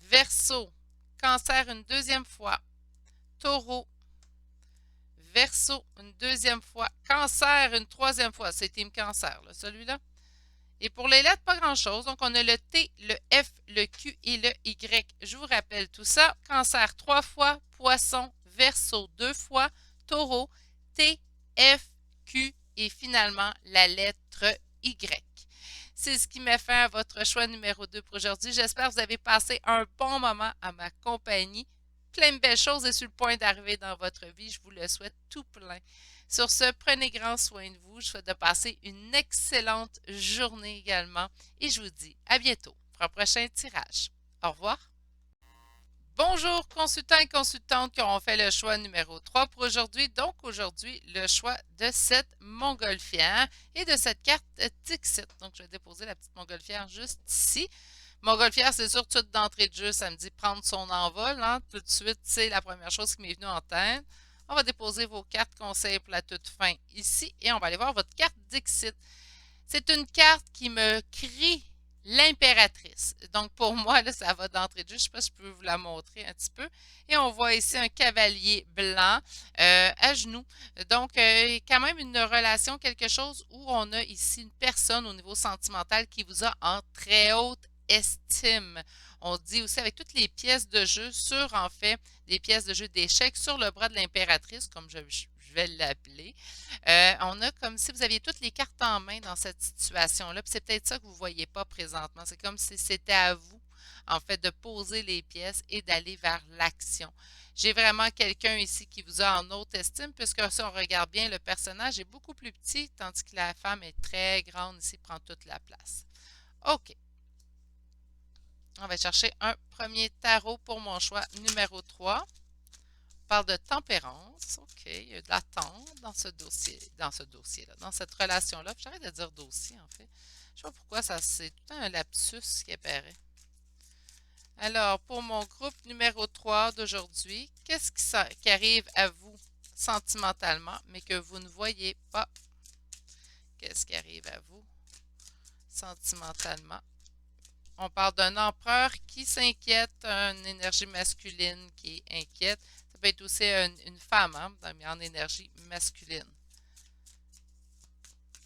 Verseau, Cancer une deuxième fois, Taureau, Verseau une deuxième fois, Cancer une troisième fois. C'est Team Cancer, celui-là. Et pour les lettres, pas grand-chose. Donc, on a le T, le F, le Q et le Y. Je vous rappelle tout ça. Cancer 3 fois, Poisson, Verseau 2 fois, Taureau, T, F, Q et finalement la lettre Y. C'est ce qui met fin à votre choix numéro 2 pour aujourd'hui. J'espère que vous avez passé un bon moment à ma compagnie. Plein de belles choses et sur le point d'arriver dans votre vie. Je vous le souhaite tout plein. Sur ce, prenez grand soin de vous. Je souhaite de passer une excellente journée également. Et je vous dis à bientôt pour un prochain tirage. Au revoir. Bonjour consultants et consultantes qui auront fait le choix numéro 3 pour aujourd'hui. Donc aujourd'hui, le choix de cette montgolfière et de cette carte Dixit. Donc je vais déposer la petite montgolfière juste ici. Montgolfière, c'est sûr, tout d'entrée de jeu, ça me dit prendre son envol. Hein? Tout de suite, c'est la première chose qui m'est venue en tête. On va déposer vos cartes conseils pour la toute fin ici et on va aller voir votre carte Dixit. C'est une carte qui me crie l'impératrice. Donc, pour moi, là, ça va d'entrée de jeu. Je ne sais pas si je peux vous la montrer un petit peu. Et on voit ici un cavalier blanc à genoux. Donc, quand même une relation, quelque chose où on a ici une personne au niveau sentimental qui vous a en très haute estime. On dit aussi avec toutes les pièces de jeu sur, en fait, des pièces de jeu d'échecs sur le bras de l'impératrice, comme je vais l'appeler. On a comme si vous aviez toutes les cartes en main dans cette situation-là. Puis c'est peut-être ça que vous ne voyez pas présentement. C'est comme si c'était à vous, en fait, de poser les pièces et d'aller vers l'action. J'ai vraiment quelqu'un ici qui vous a en haute estime, puisque si on regarde bien, le personnage est beaucoup plus petit, tandis que la femme est très grande ici, prend toute la place. OK. On va chercher un premier tarot pour mon choix numéro 3. On parle de tempérance. OK, il y a de l'attente dans ce dossier-là, dans cette relation-là. J'arrête de dire dossier, en fait. Je ne sais pas pourquoi c'est tout un lapsus qui apparaît. Alors, pour mon groupe numéro 3 d'aujourd'hui, qu'est-ce qui arrive à vous sentimentalement, mais que vous ne voyez pas? Qu'est-ce qui arrive à vous sentimentalement? On parle d'un empereur qui s'inquiète, une énergie masculine qui est inquiète. Ça peut être aussi une femme, hein, en énergie masculine.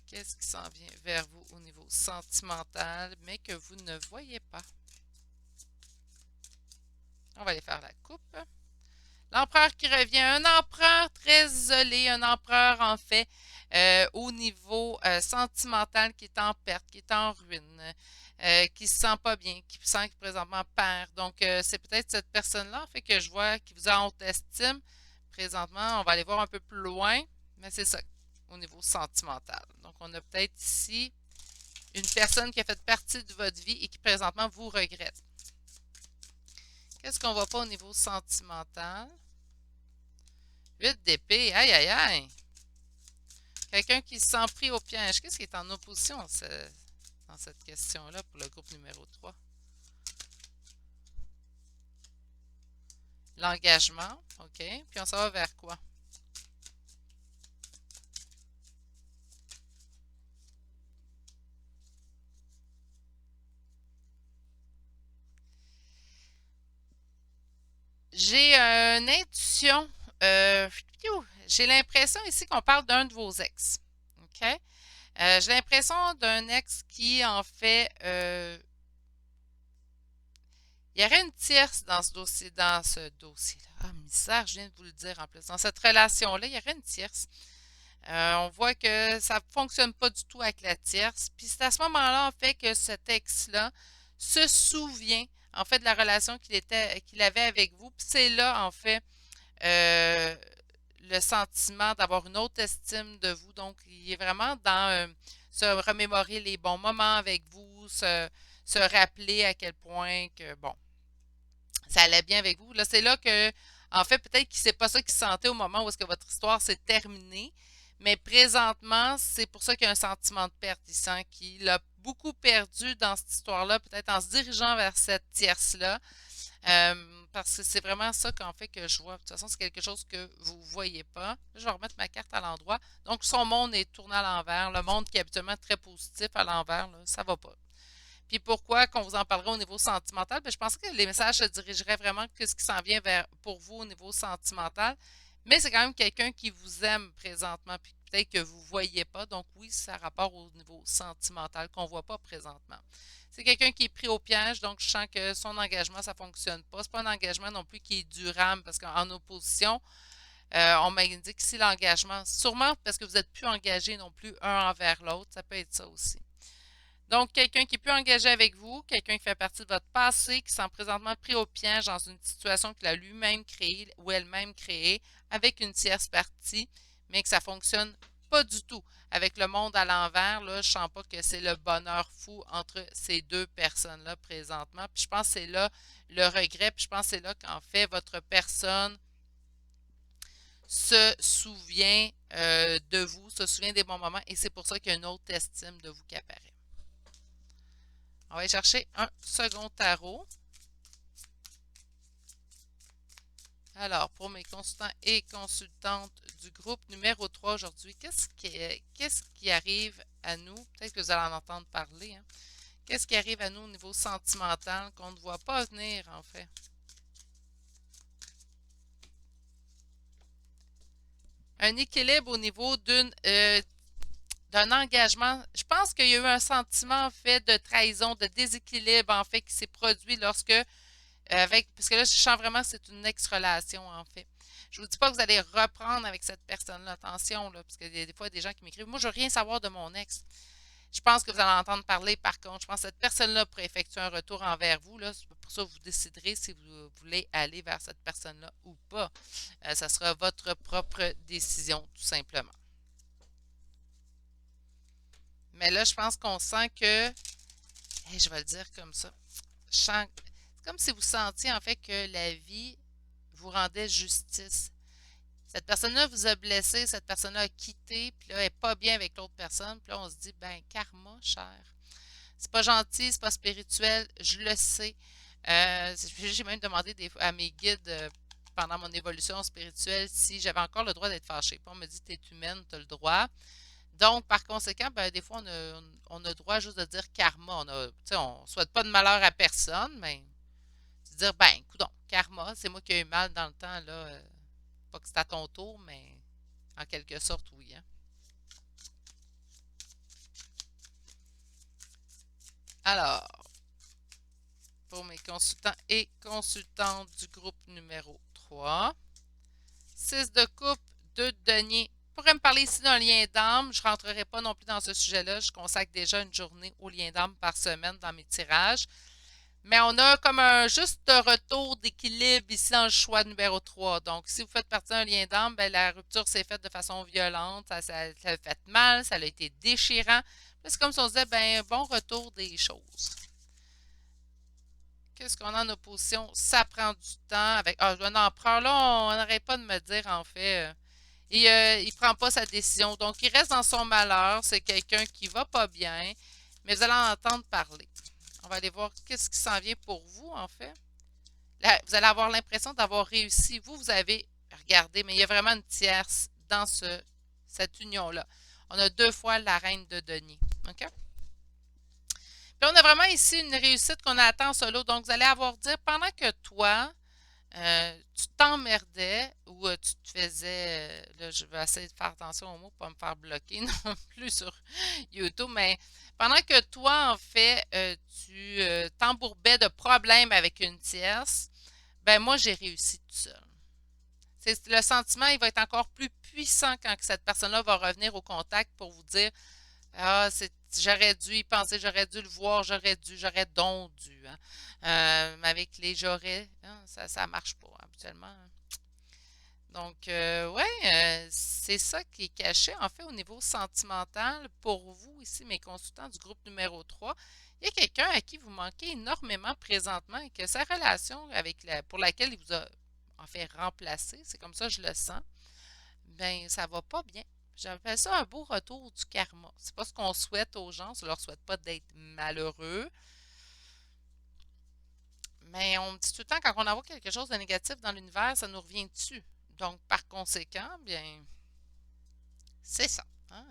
Qu'est-ce qui s'en vient vers vous au niveau sentimental, mais que vous ne voyez pas? On va aller faire la coupe. L'empereur qui revient, un empereur très isolé, un empereur en fait au niveau sentimental qui est en perte, qui est en ruine, qui se sent pas bien, qui sent qu'il présentement perd. Donc c'est peut-être cette personne-là en fait que je vois qui vous a en haute estime. Présentement, on va aller voir un peu plus loin, mais c'est ça au niveau sentimental. Donc on a peut-être ici une personne qui a fait partie de votre vie et qui présentement vous regrette. Qu'est-ce qu'on voit pas au niveau sentimental? 8 d'épée, aïe aïe aïe. Quelqu'un qui se sent pris au piège. Qu'est-ce qui est en opposition dans cette question-là pour le groupe numéro 3? L'engagement, OK. Puis on s'en va vers quoi? J'ai une intuition. J'ai l'impression ici qu'on parle d'un de vos ex. OK? J'ai l'impression d'un ex qui, en fait, il y aurait une tierce dans ce dossier-là. Ah, misère, je viens de vous le dire en plus. Dans cette relation-là, il y aurait une tierce. On voit que ça ne fonctionne pas du tout avec la tierce. Puis c'est à ce moment-là, en fait, que cet ex-là se souvient, en fait, de la relation qu'il avait avec vous. Puis c'est là, en fait, euh, le sentiment d'avoir une haute estime de vous. Donc, il est vraiment dans se remémorer les bons moments avec vous, se rappeler à quel point que, bon, ça allait bien avec vous. Là, c'est là que, en fait, peut-être que c'est pas ça qu'il sentait au moment où est-ce que votre histoire s'est terminée, mais présentement, c'est pour ça qu'il y a un sentiment de perte. Il sent qu'il a beaucoup perdu dans cette histoire-là, peut-être en se dirigeant vers cette tierce-là, parce que c'est vraiment ça qu'en fait que je vois. De toute façon, c'est quelque chose que vous ne voyez pas. Là, je vais remettre ma carte à l'endroit. Donc, son monde est tourné à l'envers. Le monde qui est habituellement très positif à l'envers, là, ça va pas. Puis pourquoi qu'on vous en parlerait au niveau sentimental? Bien, je pense que les messages se dirigeraient vraiment que ce qui s'en vient vers pour vous au niveau sentimental. Mais c'est quand même quelqu'un qui vous aime présentement, puis peut-être que vous ne voyez pas. Donc oui, ça a rapport au niveau sentimental qu'on ne voit pas présentement. C'est quelqu'un qui est pris au piège, donc je sens que son engagement, ça ne fonctionne pas. Ce n'est pas un engagement non plus qui est durable, parce qu'en opposition, on m'a dit que si l'engagement, sûrement parce que vous n'êtes plus engagés non plus un envers l'autre, ça peut être ça aussi. Donc, quelqu'un qui est plus engagé avec vous, quelqu'un qui fait partie de votre passé, qui s'est présentement pris au piège dans une situation qu'il a lui-même créée ou elle-même créée avec une tierce partie, mais que ça fonctionne pas du tout. Avec le monde à l'envers, là, je sens pas que c'est le bonheur fou entre ces deux personnes-là présentement. Puis je pense que c'est là le regret, puis je pense que c'est là qu'en fait votre personne se souvient de vous, se souvient des bons moments, et c'est pour ça qu'il y a une autre estime de vous qui apparaît. On va aller chercher un second tarot. Alors, pour mes consultants et consultantes du groupe numéro 3 aujourd'hui, qu'est-ce qui arrive à nous? Peut-être que vous allez en entendre parler. Hein? Qu'est-ce qui arrive à nous au niveau sentimental qu'on ne voit pas venir, en fait? Un équilibre au niveau d'un engagement. Je pense qu'il y a eu un sentiment, en fait, de trahison, de déséquilibre, en fait, qui s'est produit lorsque parce que là, je sens vraiment que c'est une ex-relation, en fait. Je vous dis pas que vous allez reprendre avec cette personne-là. Attention, là, parce qu'il y a des fois des gens qui m'écrivent. Moi, je veux rien savoir de mon ex. Je pense que vous allez entendre parler, par contre. Je pense que cette personne-là pourrait effectuer un retour envers vous. Là. Pour ça, vous déciderez si vous voulez aller vers cette personne-là ou pas. Ça sera votre propre décision, tout simplement. Mais là, je pense qu'on sent que, je vais le dire comme ça, c'est comme si vous sentiez en fait que la vie vous rendait justice. Cette personne-là vous a blessé, cette personne-là a quitté, puis là, elle n'est pas bien avec l'autre personne, puis là, on se dit, ben, karma, cher. C'est pas gentil, c'est pas spirituel, je le sais. J'ai même demandé à mes guides pendant mon évolution spirituelle si j'avais encore le droit d'être fâchée. Puis on me dit, t'es humaine, t'as le droit. Donc, par conséquent, ben, des fois, on a le droit juste de dire karma. On ne souhaite pas de malheur à personne, mais se dire, ben, coudonc, karma, c'est moi qui ai eu mal dans le temps, là. Pas que c'est à ton tour, mais en quelque sorte, oui. Hein. Alors, pour mes consultants et consultantes du groupe numéro 3, 6 de coupe, 2 de denier. On pourrait me parler ici d'un lien d'âme. Je ne rentrerai pas non plus dans ce sujet-là. Je consacre déjà une journée au lien d'âme par semaine dans mes tirages. Mais on a comme un juste retour d'équilibre ici dans le choix numéro 3. Donc, si vous faites partie d'un lien d'âme, ben, la rupture s'est faite de façon violente. Ça a fait mal, ça a été déchirant. C'est comme si on se disait, ben, bon retour des choses. Qu'est-ce qu'on a en opposition? Ça prend du temps. Avec un empereur, là, on n'arrête pas de me dire, en fait. Et il ne prend pas sa décision. Donc, il reste dans son malheur. C'est quelqu'un qui va pas bien. Mais vous allez en entendre parler. On va aller voir qu'est-ce qui s'en vient pour vous, en fait. Là, vous allez avoir l'impression d'avoir réussi. Vous avez regardé, mais il y a vraiment une tierce dans cette union-là. On a 2 fois la reine de denier. OK? Puis on a vraiment ici une réussite qu'on attend en solo. Donc, vous allez avoir dire pendant que toi, tu t'emmerdais ou tu te faisais. Là, je vais essayer de faire attention aux mots pour ne pas me faire bloquer non plus sur YouTube, mais pendant que toi, en fait, tu t'embourbais de problèmes avec une tierce, ben moi, j'ai réussi tout seul. Le sentiment, il va être encore plus puissant quand cette personne-là va revenir au contact pour vous dire ah, j'aurais dû y penser, j'aurais dû le voir, j'aurais donc dû. Hein. Mais avec les j'aurais, hein, ça marche pas habituellement. Hein. Donc, ouais, c'est ça qui est caché en fait au niveau sentimental pour vous ici, mes consultants du groupe numéro 3. Il y a quelqu'un à qui vous manquez énormément présentement et que sa relation pour laquelle il vous a en fait remplacé, c'est comme ça que je le sens, ben ça va pas bien. J'appelle ça un beau retour du karma. C'est pas ce qu'on souhaite aux gens, on leur souhaite pas d'être malheureux. Mais on me dit tout le temps, quand on envoie quelque chose de négatif dans l'univers, ça nous revient dessus. Donc, par conséquent, bien, c'est ça. Hein,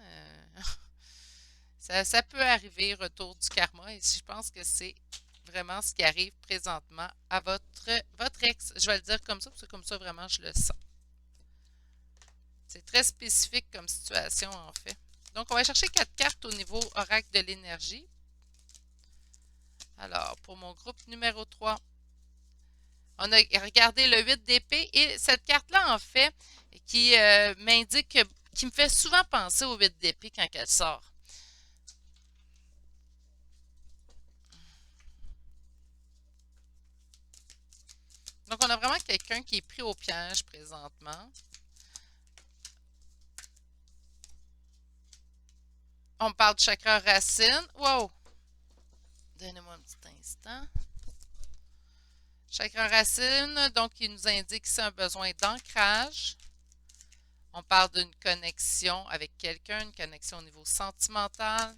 ça peut arriver, retour du karma, et je pense que c'est vraiment ce qui arrive présentement à votre ex. Je vais le dire comme ça, parce que comme ça, vraiment, je le sens. C'est très spécifique comme situation, en fait. Donc, on va chercher 4 cartes au niveau oracle de l'énergie. Alors, pour mon groupe numéro 3, on a regardé le 8 d'épée et cette carte-là, en fait, qui m'indique, qui me fait souvent penser au 8 d'épée quand elle sort. Donc, on a vraiment quelqu'un qui est pris au piège présentement. On parle de chakra racine. Wow! Donnez-moi un petit instant. Chakra racine, donc, il nous indique que c'est un besoin d'ancrage. On parle d'une connexion avec quelqu'un, une connexion au niveau sentimental.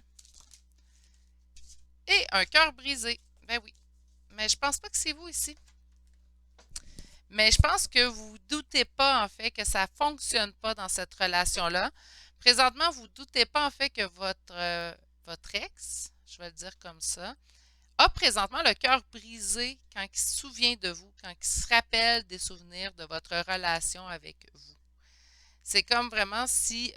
Et un cœur brisé. Ben oui. Mais je pense pas que c'est vous ici. Mais je pense que vous ne doutez pas, en fait, que ça ne fonctionne pas dans cette relation-là. Présentement, vous ne doutez pas, en fait, que votre ex, je vais le dire comme ça, a présentement le cœur brisé quand il se souvient de vous, quand il se rappelle des souvenirs de votre relation avec vous. C'est comme vraiment si...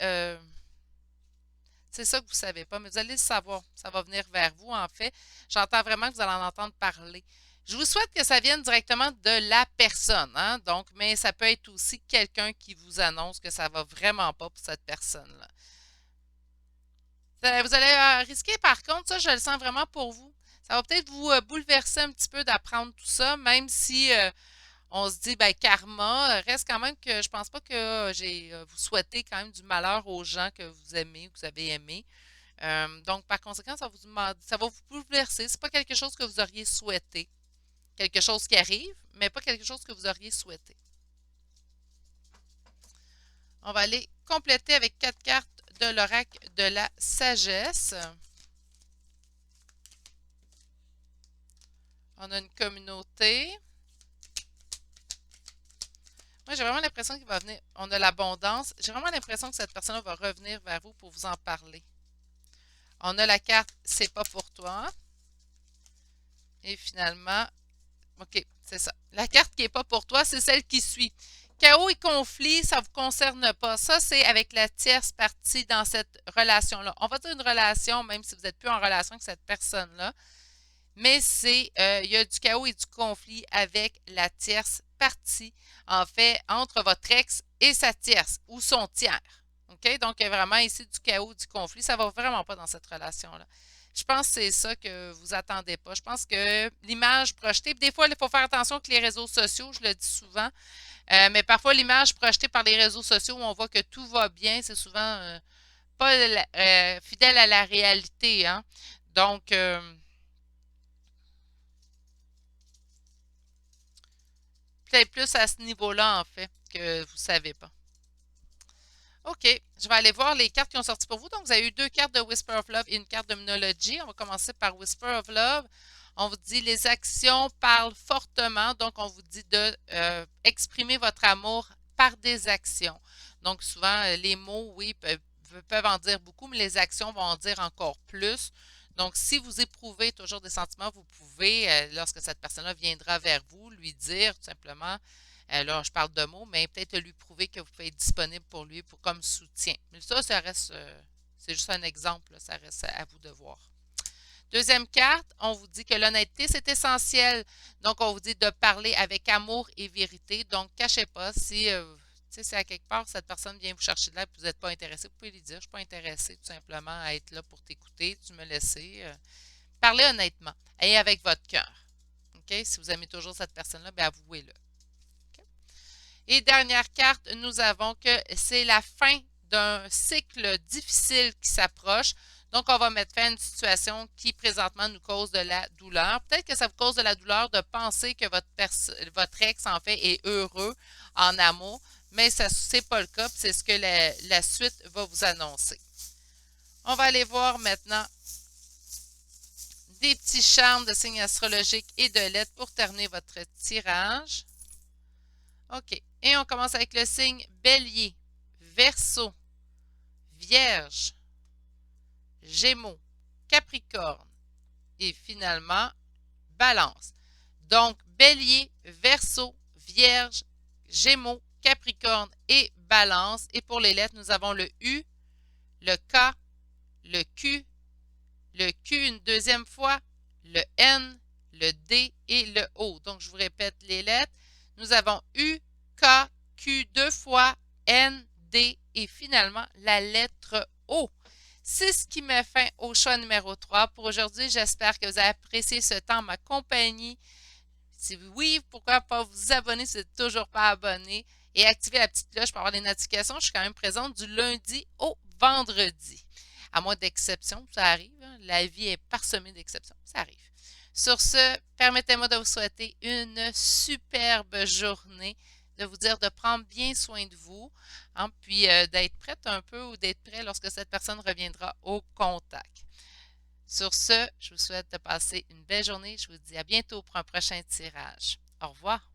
c'est ça que vous ne savez pas, mais vous allez le savoir. Ça va venir vers vous, en fait. J'entends vraiment que vous allez en entendre parler. Je vous souhaite que ça vienne directement de la personne, hein? Donc, mais ça peut être aussi quelqu'un qui vous annonce que ça va vraiment pas pour cette personne-là. Vous allez risquer, par contre, ça, je le sens vraiment pour vous. Ça va peut-être vous bouleverser un petit peu d'apprendre tout ça, même si on se dit, ben, karma, reste quand même que je pense pas que vous souhaitez quand même du malheur aux gens que vous aimez ou que vous avez aimés. Donc, par conséquent, ça va vous bouleverser. C'est pas quelque chose que vous auriez souhaité. Quelque chose qui arrive, mais pas quelque chose que vous auriez souhaité. On va aller compléter avec 4 cartes de l'oracle de la sagesse. On a une communauté. Moi, j'ai vraiment l'impression qu'il va venir. On a l'abondance. J'ai vraiment l'impression que cette personne-là va revenir vers vous pour vous en parler. On a la carte c'est pas pour toi. Et finalement, OK, c'est ça. La carte qui n'est pas pour toi, c'est celle qui suit. Chaos et conflit, ça ne vous concerne pas. Ça, c'est avec la tierce partie dans cette relation-là. On va dire une relation, même si vous n'êtes plus en relation avec cette personne-là. Mais c'est, il y a du chaos et du conflit avec la tierce partie, en fait, entre votre ex et sa tierce ou son tiers. OK? Donc, il y a vraiment ici du chaos, du conflit. Ça ne va vraiment pas dans cette relation-là. Je pense que c'est ça que vous attendez pas. Je pense que l'image projetée, des fois, il faut faire attention avec les réseaux sociaux, je le dis souvent, mais parfois l'image projetée par les réseaux sociaux où on voit que tout va bien, c'est souvent pas fidèle à la réalité, hein. Donc, peut-être plus à ce niveau-là, en fait, que vous ne savez pas. OK, je vais aller voir les cartes qui ont sorti pour vous. Donc, vous avez eu deux cartes de Whisper of Love et une carte de Monology. On va commencer par Whisper of Love. On vous dit les actions parlent fortement. Donc, on vous dit de exprimer votre amour par des actions. Donc, souvent, les mots, oui, peuvent en dire beaucoup, mais les actions vont en dire encore plus. Donc, si vous éprouvez toujours des sentiments, vous pouvez, lorsque cette personne-là viendra vers vous, lui dire tout simplement là, je parle de mots, mais peut-être lui prouver que vous pouvez être disponible pour lui pour, comme soutien. Mais ça reste, c'est juste un exemple, là, ça reste à vous de voir. Deuxième carte, on vous dit que l'honnêteté, c'est essentiel. Donc, on vous dit de parler avec amour et vérité. Donc, cachez pas. Si à quelque part, cette personne vient vous chercher de l'aide et vous n'êtes pas intéressé, vous pouvez lui dire, je ne suis pas intéressé tout simplement à être là pour t'écouter, tu me laisser. Parlez honnêtement et avec votre cœur. OK? Si vous aimez toujours cette personne-là, bien avouez-le. Et dernière carte, nous avons que c'est la fin d'un cycle difficile qui s'approche. Donc, on va mettre fin à une situation qui présentement nous cause de la douleur. Peut-être que ça vous cause de la douleur de penser que votre ex, en fait, est heureux en amour, mais ce n'est pas le cas, c'est ce que la suite va vous annoncer. On va aller voir maintenant des petits charmes de signes astrologiques et de lettres pour terminer votre tirage. OK. Et on commence avec le signe Bélier, Verseau, Vierge, Gémeaux, Capricorne et finalement Balance. Donc, Bélier, Verseau, Vierge, Gémeaux, Capricorne et Balance. Et pour les lettres, nous avons le U, le K, le Q une deuxième fois, le N, le D et le O. Donc, je vous répète les lettres. Nous avons U, K, Q deux fois, N, D et finalement la lettre O. C'est ce qui met fin au choix numéro 3 pour aujourd'hui. J'espère que vous avez apprécié ce temps, ma compagnie. Si oui, pourquoi pas vous abonner si vous n'êtes toujours pas abonné et activer la petite cloche pour avoir les notifications. Je suis quand même présente du lundi au vendredi. À moins d'exception, ça arrive. Hein? La vie est parsemée d'exceptions. Ça arrive. Sur ce, permettez-moi de vous souhaiter une superbe journée, de vous dire de prendre bien soin de vous, hein, puis d'être prête un peu ou d'être prêt lorsque cette personne reviendra au contact. Sur ce, je vous souhaite de passer une belle journée. Je vous dis à bientôt pour un prochain tirage. Au revoir.